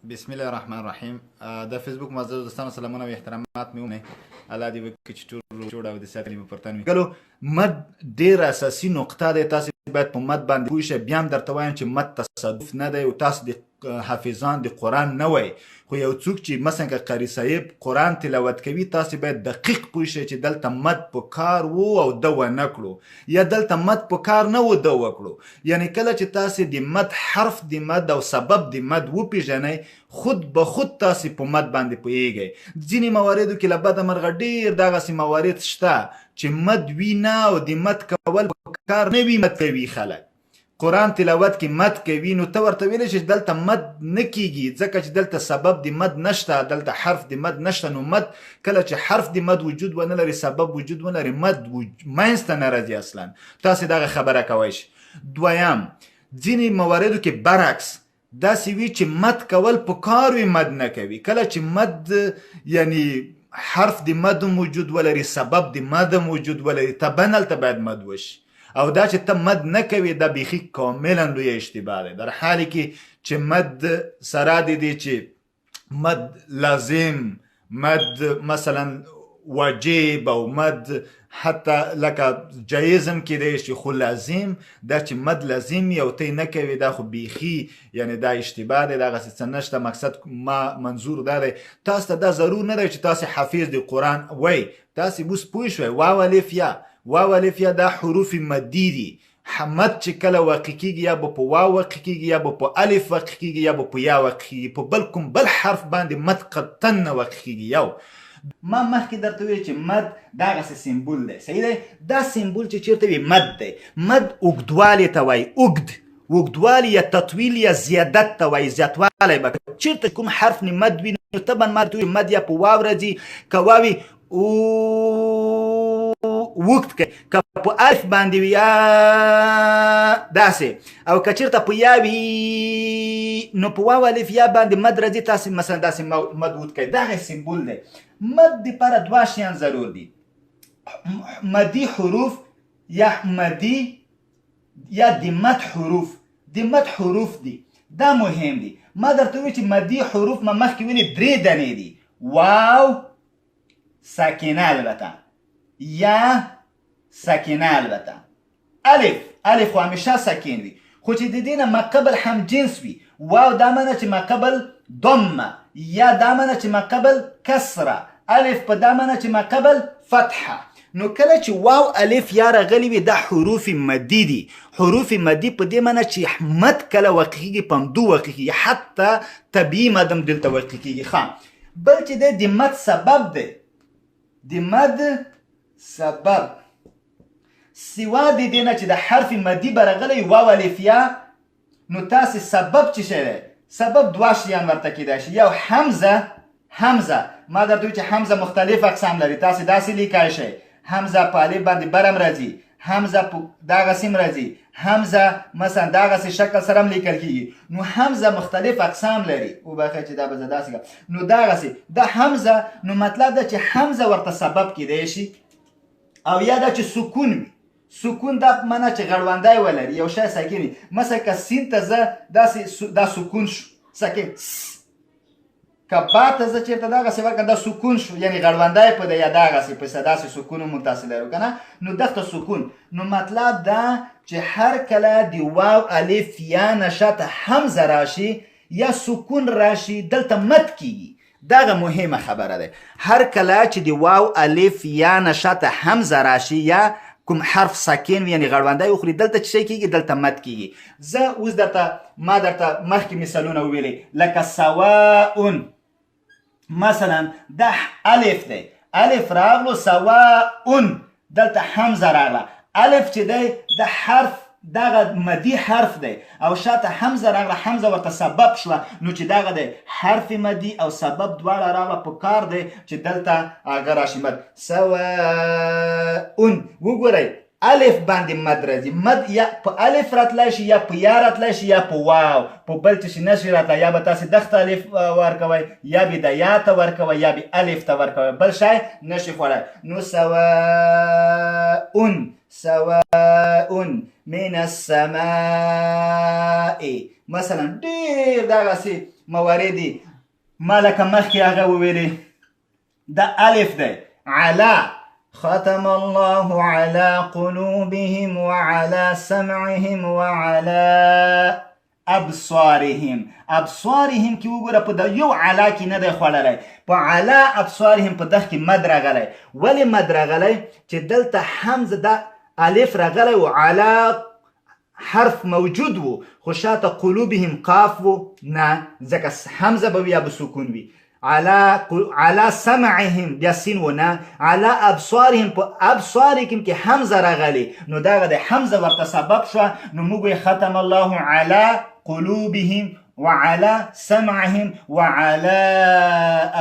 بسم الله الرحمن الرحیم. د فیسبوک معزز دوستانو سلامونه و احترامات مې ومنئ. الله دې وکړي چې ټول جوړ او د ساتنې په پرتن وي. کلو مد ډېر اساسي نقطه دی. تاسو باید په مد باندې پوه شئ. بیا هم درته وایم چې مد تصادف نه دی او تاسو د حافظان د قرآن نه وئ، خو یو څوک چې مثلا که قاري صاحب قرآن تلاوت کوي تاسو باید دقیق پوه شئ چې دلته مد په کار و او ده ونه کړو، یا دلته مد په کار نه و ده وکړو. یعنی کله چې تاسو د مد حرف د مد او سبب د مد وپېژنئ، خود به خود تاسو په مد باندې پوهیږئ. ځینې مواردو کې له بده مرغه ډېر دغسې موارد شته چې مد وي نه او د مد کول په کار نه وي، مد کوي خلک. قرآن تلاوت کې مد کوي، نو ته ورته ویلی چې دلته مد نه کیږي ځکه چې دلته سبب د مد نشته، دلته حرف د مد نشته. نو مد کله چې حرف د مد وجود ونه لري، سبب وجود ونه لري، مد منځته نه راځي اصلا. تاسې دغه خبره کوی شئ. دویم، ځینې مواردو کې برعکس داسې وي چې مد کول په کار وي، مد نه کوي. کله چې مد یعنی حرف د مد وجود ولري، سبب د مد وجود ولري، طبعا هلته باید مد وشي. او دا چې ته مد نه کوي دا بیخي کاملا لوی اشتباه دی، در حالی کې چې مد سره دی چې مد لازم، مد مثلا واجب او مد حتی لکه جایزم کېدی شي، خو لازم دا چې مد لازم وي او ته نه کوي دا خو بیخي یعنی دا اشتباه دی، دغسې څه نشته. مقصد ما منظور دا دی تاسو ته دا ضرور نه دی چې تاسې حافظ د قرآن وی. تاسې اوس پوه شوئ واو الف یا واو الف یا دا حروف مدی دي. مد چې کله واقع کېږي یا به په واو واقع کېږي یا به په الف واقع کېږي یا به په یا واقع کېږي، په بل کوم بل حرف باندې مد قطعا نه واقع کېږي. یو ما مخکې درته ویل چې مد دغسې سمبول دی، صحیح دی. دا سمبول چې چېرته وي مد دی. مد اوږدوالي ته وایي، اوږدوالی یا تطویل یا زیادت ته وایي، زیاتوالی به چېرته کوم حرف نه مد وي نو طبعا ما درته ویل مد یا په واو راځي، که واوي وقت کوي، که په الف باندې وي یا داسې، او که چېرته په یا وي نو په واو الف یا باندې مد راځي، تاسې مثلا داسې مد وت کوي. دغه سمبول دی. مد دپاره دوه شیان ضرور دي، مدي حروف یا مدي یا د مد حروف. د مد حروف دي دا مهم دي. ما درته وویل چې مدي حروف ما مخکې ویلې درې دانې دي، واو ساکنه البته، یا ساکنه البته، الف خو همیشه ساکن وي، خو چې د دې نه ما قبل هم جنس وي. واو دا معنی چې ما قبل ضمه، یا دا معنی چې ما قبل کسره، الف په دا معنی چې ما قبل فتحه. نو کله چې واو الف یا راغلي وي دا حروف مدي دي. حروف مدي په دې معنی چې مد کله واقع کېږي په همدو واقع کېږي، حتی طبیعي مد هم دلته واقع کېږي. بل چې دی د مد سبب دی، د مد سبب سوا د دې نه چې د حرف مدي به راغلی واو الف یا، نو تاسې سبب چې شی دی، سبب دوه شیان ورته کېدای شي. یو حمزه ما درته ویل چې حمزه مختلف اقسام لري، تاسې داسې لیکای شئ. حمزه په الف باندې برم راځي، حمزه په دغسې هم راځي، حمزه مثلا دغسې شکل سره هم لیکل کېږي. نو حمزه مختلف اقسام لري. وبخښئ چې دا به زه داسې کوم. نو دغسې دا حمزه، نو مطلب دا چې حمزه ورته سبب کېدی شي. او یا دا چې سکون وي، سکون دا معنی چې غړوندی ولري، یو شی ساکن وي. مثلا که سین ته زه داسې دا سکون شو ساکن، که با ته زه چېرته دغسې ورکړم دا سکون شو، یعنی غړوندی په دی یا دغسې په داسې سکون هم تاسې لرو که نه، نو دغته سکون. نو مطلب دا چې هر کله د واو الف یا نه شاته حمزه راشي یا سکون راشي دلته مد کېږي. دغه مهمه خبره ده. هر کله چې د واو الف یا نه شاته حمزه راشي یا کوم حرف ساکن وي یعنې غړوندی وخوري، دلته څه شی کېږي؟ دلته مد کېږي. زه اوس ما درته مخکې مثالونه وویلې، لکه سواء مثلا دا الف دی، الف راغلو، سواء دلته حمزه راغله. الف چې دی د حرف دغه مدي حرف دی او شاته حمزه راغله، حمزه ورته سبب شوه، نو چې دغه دی حرف مدي او سبب دواړه راغله، په کار دی چې دلته هغه راشي مد. سواء وګورئ الف باندې مد راځي، مد یا په الف راتلی شي یا په یا راتلی شي یا په واو، په بل څه شي نشي راتلی. یا به تاسې دغته الف ورکوئ، یا به د یا ته ورکوئ، یا به الف ته ورکوئ، بل شی نشي خوړی. نو سواء سواء من السماء مثلا ډیر دغسې مواردي ما لکه مخکې هغه وویلې دا الف دی علا ختم الله على قلوبهم وعلى سمعهم وعلى ابصارهم ابصارهم کې وګوره په د یو علا کې نه دی خوړلی په علا ابصارهم په دغ کې مد راغلی ولې مد راغلی چې دلته حمزه دا الف راغلی و علا حرف موجود و خو شاته قلوبهم قاف و نه ځکه حمزه به بیا به سکون وي على سمعهم بیا سین و نه على ابصارهم په ابصارهم کې حمزه راغلی نو دغه د حمزه ورته سبب شوه نو موږ ختم الله على قلوبهم وعلى سمعهم وعلى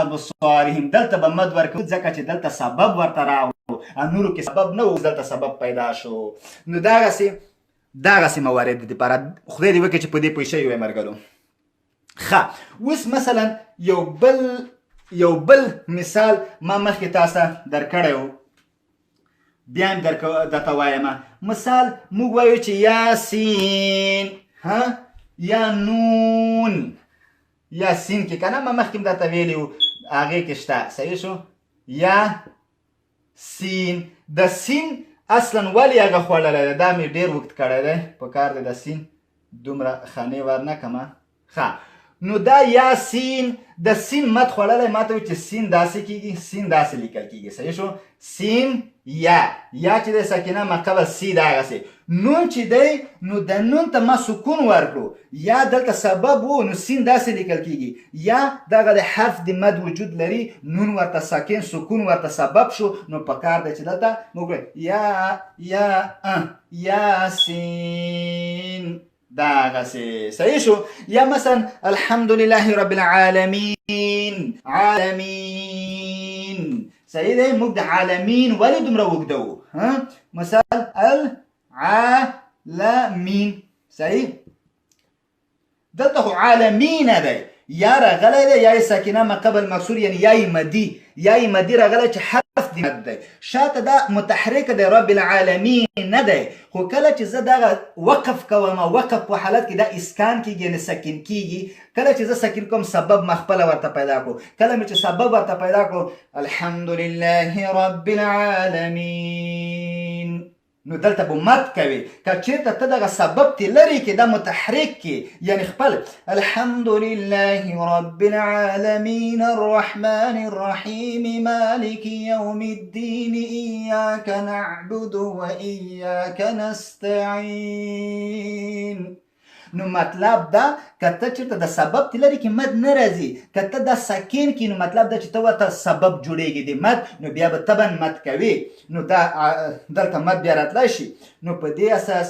ابصارهم دلته به مد ورکو ځکه چې دلته سبب ورته راغلو نورو کې سبب نه و دلته سبب پیدا شو نو دغسې موارد دي لپاره خدای دې وکړي چې په دې پوه شوي وی مرګلو ښه اوس مثلا یو بل مثال ما مخکې تاسو درکړی و بیا هم درته وایم مثال موږ وایو چې یاسین یا نون یا سین کې کنه ما مخکې درته ویلي و هغې کې شته صحیح شو یا سین د سین اصلا ولې هغه خوړلی دی دا مې ډېر وخت کړی دی په کار دی د سین دومره خانې ورنه کمه ښه نو دا یا سین د سین مد خوړلی ما ته وایي چې سین داسې کېږي سین داسې لیکل کېږي صحیح شو سین یا چې دی سکینه مقبل سی دغسې نون چې دی نو د نون ته ما سکون ورکړو یا دلته سبب و نو سین داسې لیکل کېږي یا دغه د حرف د مد وجود لري نون ورته ساکن سکون ورته سبب شو نو په کار دی چې دلته موږ یاسین دغسې صحیح شو یا مثلا الحمدلله رب العالمین عالمین صحیح دی موږ د عالمین ولې دومره اوږده وو مثال العالمین صحیح دلته خو عالمین دی یا راغلی دی یا ساکنه ما قبل مکسور یعنی یای مدی راغلی چې حرف دی مد دی شاته دا متحرک دی رب العالمین نه دی خو کله چې زه دغه وقف کوم وقف په حالت کې دا اسکان کېږي یعنی سکین کېږي کله چې زه سکین کوم سبب مخپله ورته پیدا کړو کله مې چې سبب ورته پیدا کړو الحمدلله رب العالمین نو دلته به مد کوي که چېرته ته دغه سبب تی لري کې دا متحرک کې یعنی خپل الحمدلله رب العالمین الرحمن الرحیم مالک یوم الدین ایاک نعبد و ایاک نستعین نو مطلب دا که ته چېرته د سبب تی لري کې مد نه راځي که ته دا سکین کې نو مطلب دا چې ته ورته سبب جوړېږي د مد نو بیا به طبعا مد کوي نو دا دلته مد بیا راتلی شي نو په دې اساس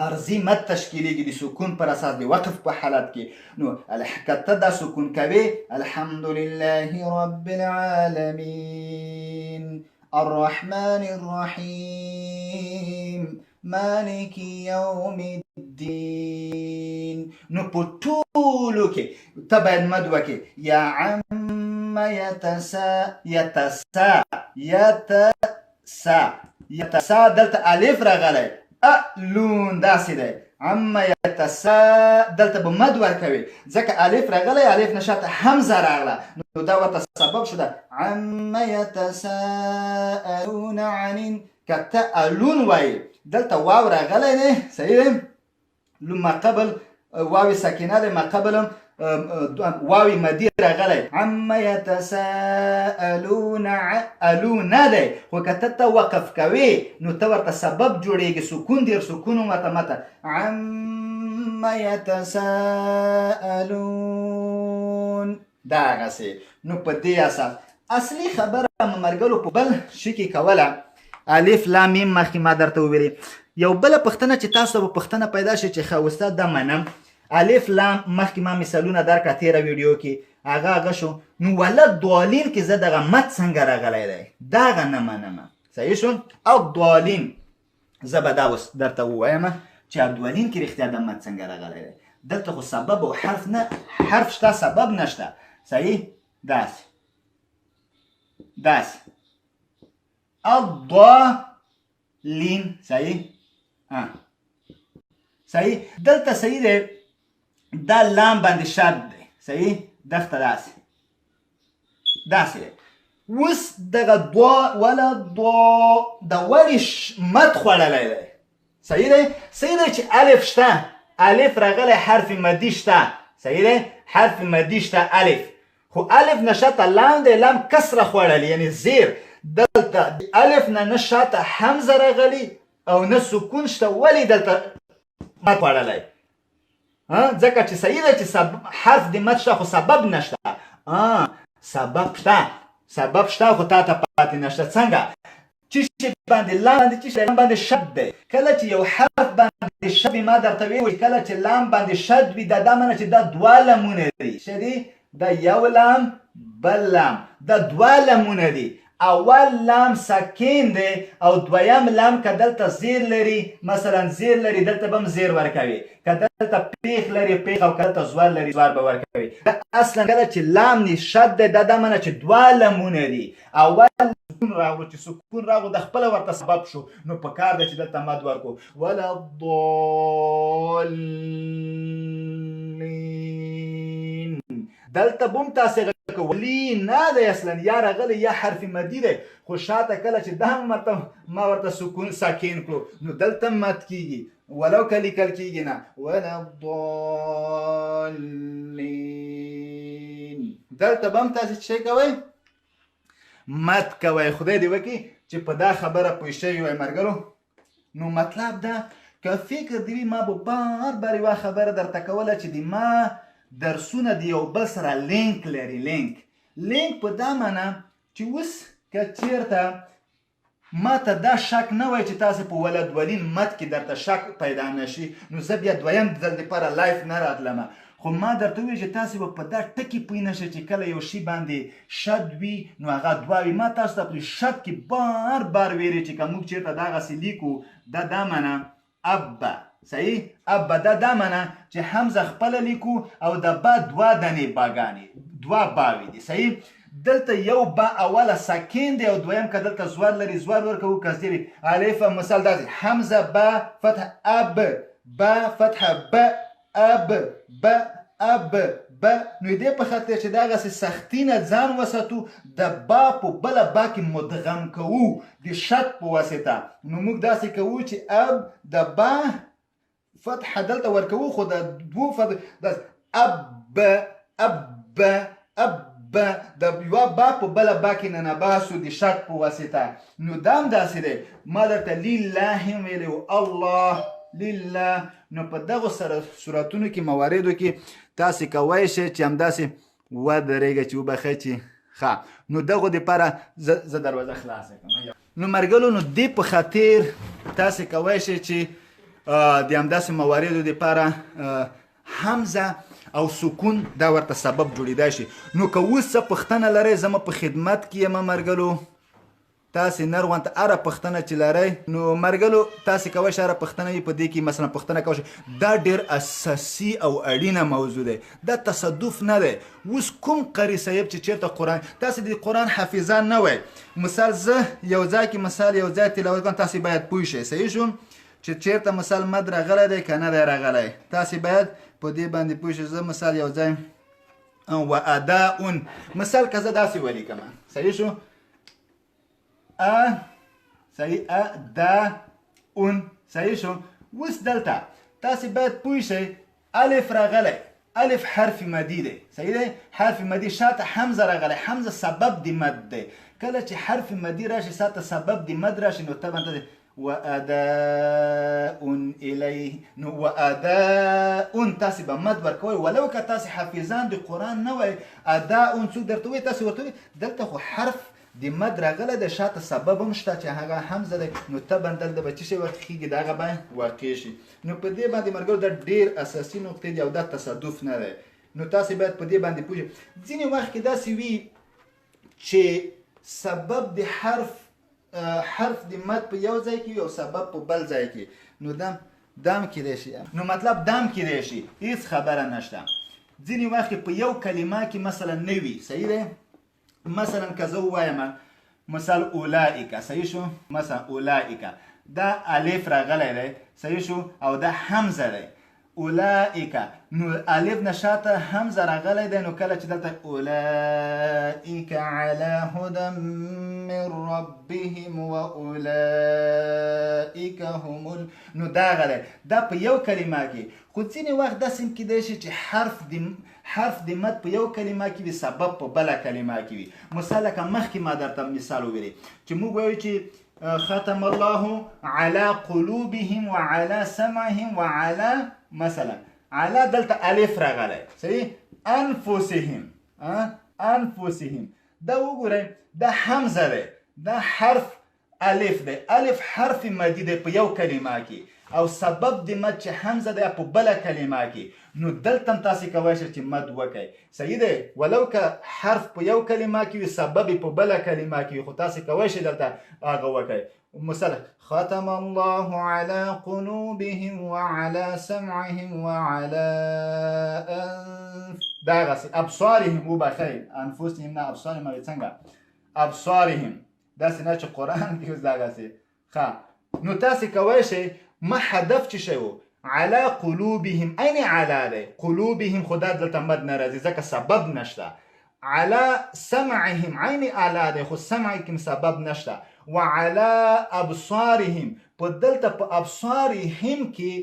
عرضي مد تشکیلیږي د سکون پر اساس د وقف په حالت کې نو که ته دا سکون کوي الحمدلله رب العالمین الرحمن الرحیم مالک یوم الدین نو په ټولو کې ته باید مد وکړې یا عم یتسا دلته الف راغلی لون داسې دی عم یتسا دلته به مد ورکوي ځکه الف راغلی الف نه شاته حمزه راغله نو دا ورته سبب شو ده عم یتساءلون عن که ته الون وایي دلته واو راغلی دی صحیح دی ما قبل واو ساکنه دی ما قبل واو مدی راغلی عم یتساءلون الون دی خو که ته وقف کوي نو ته ورته سبب جوړېږي سکون دیر سکون ورته مته عم یتساءلون دغسې نو په دې اساس اصلي خبره مرګلو په بل شي کې کوله الف لام میم مخکې ما درته وویلې یو بله پوښتنه چې تاسو ته به پوښتنه پیدا شي چې ښه استاد دا منم الف لام مخکې ما مثالونه درکړه تېره ویډیو کې هغه شو نو ولد دوالین کې زه دغه مد څنګه راغلی دی دغه نه منمه صحیح شو او دوالین زه به دا اوس درته ووایم چې دوالین کې رښتیا د مد څنګه راغلی دی دلته خو سبب او حرف نه حرف شته سبب نشته صحیح داسې الضا لين صحیح صحیح دلته صحیح دی دا لام باندې شرط دی صحیح دغه داسې دی اوس دغه دوا ولا دوا د ولې مد خوړلی دی صحیح دی چې الف شته الف راغلی حرف مدي شته صحیح دی حرف مدي شته الف خو الف نه شاته لام دی لام کسره خوړلی یعنی زیر دلته الف نه شاته حمزه راغلی او نه سکون شته ولې دلته مد خوړلی ځکه چې صحیح دی چې حرف د مد شته خو سبب نشته سبب شته خو تا ته پاتې نشته څنګه چې باندې لام باندې شد دی کله چې یو حرف باندې شد ما درته ویل کله چې لام باندې شد وي دا معنی چې دا دوه لامونه دي شدي دا یو لام بل لام دا دوه لامونه دي اول لام ساکن دی او دویم لام که دلته زیر لري مثلا زیر لري دلته به هم زیر ورکوي که دلته پیخ لري پیخ او که دلته زور لري زور به ورکوي اصلا کله چې لام نی شد دی دا معنی چې دوه لامونه دي اول سکون راغلو چې سکون راغلو د خپله ورته سبب شو نو په کار دی چې دلته مد ورکو ولا الضالین دلته بم تاسې ولی نه دی اصلا یا راغلی یا حرف مدی دی خو شاته کله چې دا ما ورته سکون ساکن کړو نو دلته مد کیږي ولو که لیکل کیږي نه ولا الضالین دلته بم تاسې څه کوئ مد کوئ خدای دې وکړي چې په دا خبره پوه شوي وای ملګرو نو مطلب دا که فکر دې وي ما به بار بار یوه خبره درته کوله چې د ما درسونه د یو بل سره لینک لري لینک په دا معنی چې اوس که چیرته ما ته دا شک نه وای چې تاسې په ولدولین مد کې درته شک پیدا نشي نو زه بیا دویم ځل دپاره لایف نه راتلمه خو ما درته وویل چې تاسې به په دا ټکي پوه نشئ چې کله یو شي باندې شد وي نو هغه دوه وي ما تاسو ته په شد کې بار بار ویلې چې که موږ چېرته دغسې لیکو دا معنی ابا صحیح ابا دا معنی چې حمزه خپله لیکو او د با دوه دنې باګانې دوه باوې دي صحیح دلته یو با اوله ساکن دی او دویم که دلته زور لري زور ورکوو که زیري الف مثال داسې حمزه با فتح اب با فتح ب اب نو دې په خاطر چې دغسې سختي نه ځان وساتو د با په بله با کې مدغم کوو د شد په واسطه نو موږ داسې کوو چې اب د با فتح دلته ورکوو خو د دوو فتح اب د یوه با په بله با کې ننباسو د شد په واسطه نو دا هم داسې دی ما درته لله هم ویلی و الله لله نو په دغو صورتونو کې مواردو کې تاسې کوی شئ چې همداسې ودرېږئ چې وبخئ چې ښه نو دغو دپاره زه دروازه خلاصه کړم نو ملګرو نو دې په خاطر تاسې کوی شئ چې د همداسې مواردو دپاره حمزه او سکون دا ورته سبب جوړېدای شي نو که اوس څه پوښتنه لرئ زما په خدمت کې یم ملګرو تاسې نرغونته هره پوښتنه چې لرئ نو ملګرو تاسې کوی شئ هره پوښتنه یې په دې کې مثلا پوښتنه کوی شئ دا ډېر اساسي او اړینه موضوع دی دا تصادف نه دی اوس کوم قاري صاحب چې چېرته قرآن تاسې د قرآن حافظان نه وئ مثال زه یو ځای کې مثال یو ځای تلاوت کوم تاسې باید پوه شئ صحیح شو چې چېرته مثال مد راغلی دی که نه دی راغلی تاسې باید په دې باندې پوه شئ زه مثال یو ځای و اداء مثال که زه داسې ولیکم صحیح شو صحیح صحیح شو اوس دلته تاسې باید پوه شئ الف راغلی الف حرف مدی دی صحیح دی حرف مدی شاته حمزه راغلی حمزه سبب د مد دی کله چې حرف مدی راشي شاته سبب د مد راشي نو طبعا واداء الیه نو واداء تاسې به مد ورکوئ ولو که تاسې حافظان د قرآن نه وئ اداء څوک درته وایي تاسې ورته وایي دلته خو حرف د مد راغلی د شاته سبب هم شته چې هغه حمزه دی نو طبعا دلته به څه شی ورخیږي د هغه به واقع شي نو په دې باندې ملګرو دا ډېر اساسي نقطې دي او دا تصادف نه دی نو تاسې باید په دې باندې پوه شئ ځینې وخت کې داسې وي چې سبب د حرف د مد په یو ځای کې او سبب په بل ځای کې نو دام کیدای شي نو مطلب دام کیدای شي هیڅ خبره نشته ځینې وخت په یو کلمه کې مثلا نه وي صحیح دی مثلا که زه ووایم مثال اولئک صحیح شو مثلا اولئک دا الف راغلی دی صحیح شو او دا حمزه دی اولئک نو الف نه شاته حمزه راغلی دی نو کله چې دلته اولئک علی هدى من ربهم واولئک هم نو دا غلی دا په یو کلمه کې خو ځینې وخت داسې هم کیدای شي چې حرف د مد په یو کلمه کې وي سبب په بله کلمه کې وي مثال لکه مخکې ما درته مثال وویلی چې موږ وایو چې ختم الله على قلوبهم وعلى سمعهم وعلى مثلا على دلته الف راغلی صحیح انفسهم دا وګورئ دا حمزه دی دا حرف الف دی الف حرف مدی دی په یو کلمه کې او سبب د مد چې حمزه دی په بله کلمه کې نو دلته هم تاسې کولی شئ چې مد وکئ صحیح دی ولو که حرف په یو کلمه کې وي سبب په بله کلمه کې وي خو تاسې کولی شئ دلته هغه وکئ مثلا ختم الله على قلوبهم وعلى سمعهم وعلى دغسې ابصارهم وبخئ انفسهم نه ابصارهم وایي څنګه ابصارهم داسې نه چې قرآن کې اوس دغسې ښه نو تاسې کولی شئ ما هدف چې شی و على قلوبهم عین علی دی قلوبهم خو دا دلته مد نه راځي ځکه سبب نشته على سمعهم عین علی دی خو سمع کې سبب نشته وعلى ابصارهم په دلته په ابصارهم کې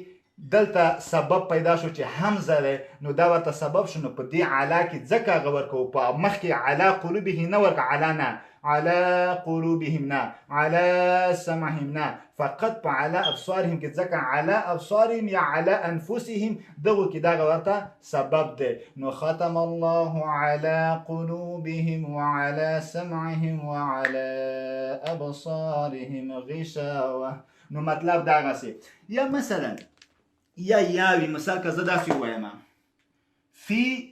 دلته سبب پیدا شو چې حمزه دی نو دا ورته سبب شو نو په دې علا کې ځکه هغه ورکوو په مخکې علا قلوبهم نه ورکه علا نه على قلوبهم نه على سمعهم نه فقط په على ابصارهم کې ځکه على ابصارهم یا على انفسهم دغه کې دغه ورته سبب دی نو ختم الله على قلوبهم وعلى سمعهم وعلى ابصارهم غشاوه نو مطلب دغسې یا مثلا یاوی مثال که زه داسې ووایم فی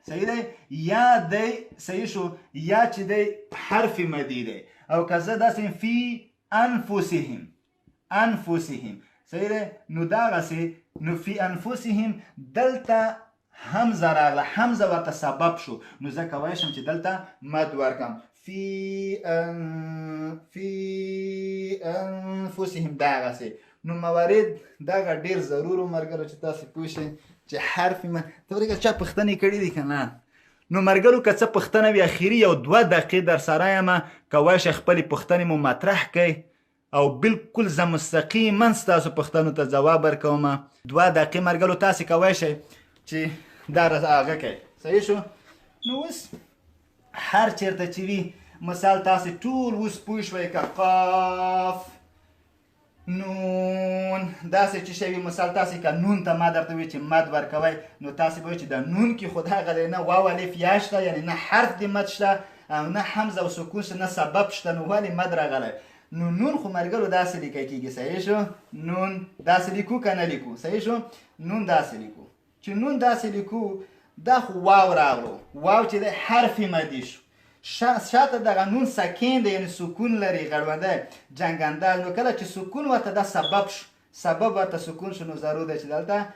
صحیح دی یا دی صحیح شو یا چې دی حرف مدی دی او که زه داسې فی انفسهم صحیح دی نو دغسې نو فی انفسهم دلته حمزه راغله حمزه ورته سبب شو نو زه کولی شم چې دلته مد ورکم فی انفسهم دغسې نو موارد دغه ډیر ضرور مرګرو چې تاسو پوه شئ چې حرف ته ورګه چا پښتنې کړي دي کنه نو مرګرو که څه پښتنه وي اخیری یو 2 دقیقې در سره یم کولی شئ خپلې پښتنې مو مطرح کړئ او بالکل زه مستقیما ستاسو پښتنو ته ځواب ورکوم 2 دقیقې مرګرو تاسې کولی شئ چې دا هغه کوئ صحیح شو نو اوس هر چېرته چې وي مثال تاسې ټول اوس پوه شوئ که قاف نون داسې چې شوي مثال تاسې که نون ته ما درته وی چې مد ورکوئ نو تاسې به وایئ چې د نون کې خو دغه دی نه واو الف یا شته یعنې نه حرف د مد شته او نه حمزه او سکون شته نه سبب شته نو ولې مد راغلی نو نون خو ملګرو داسې لیکل کېږي صحیح شو نون داسې لیکو که نه لیکو صحیح شو نون داسې لیکو چې نون داسې لیکو دا خو واو راغلو واو چې دی حرف مدي شو شاته دغه نون ساکن دی یعنی سکون لري غړونده جنګنده نو کله چې سکون ورته دا سبب شو سبب ورته سکون شو نو ضرور دی چې دلته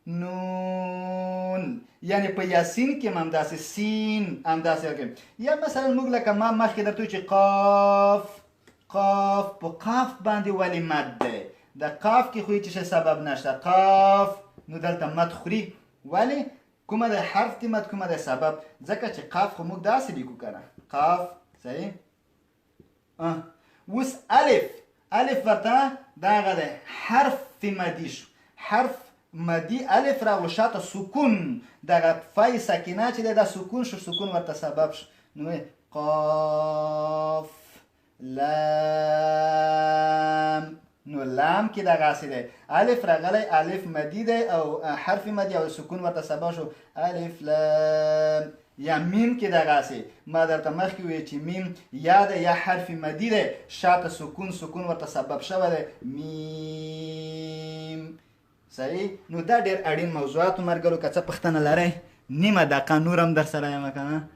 نون یعنی په یاسین کې هم همداسې سین همداسې یا مثلا موږ لکه ما مخکې درته چې قاف په قاف باندې ولې مد دی د قاف کې خو هیڅ شی سبب نشته قاف نو دلته مد خوري ولې کومه د حرف د مد کومه د سبب ځکه چې قاف خو موږ داسې لیکو کنه قاف صحیح اوس الف ورته دغه دی حرف مدي شو حرف مدي الف راغلو شاته سکون دغه فای ساکنه چې دی دا سکون شو سکون ورته سبب شو نو قاف لام نو لام کې دغسې دی الف راغلی الف مدي دی او حرف مدي او سکون ورته سبب شو الف لام یا میم کې دغسې ما درته مخکې وویل چې میم یا دی یا حرف مدي دی شاته سکون ورته سبب شوی دی میم صحیح نو دا ډېر اړین موضوعاتو ملګرو که څه پوښتنه لرئ نیمه دقیقه نور هم در سره یم که نه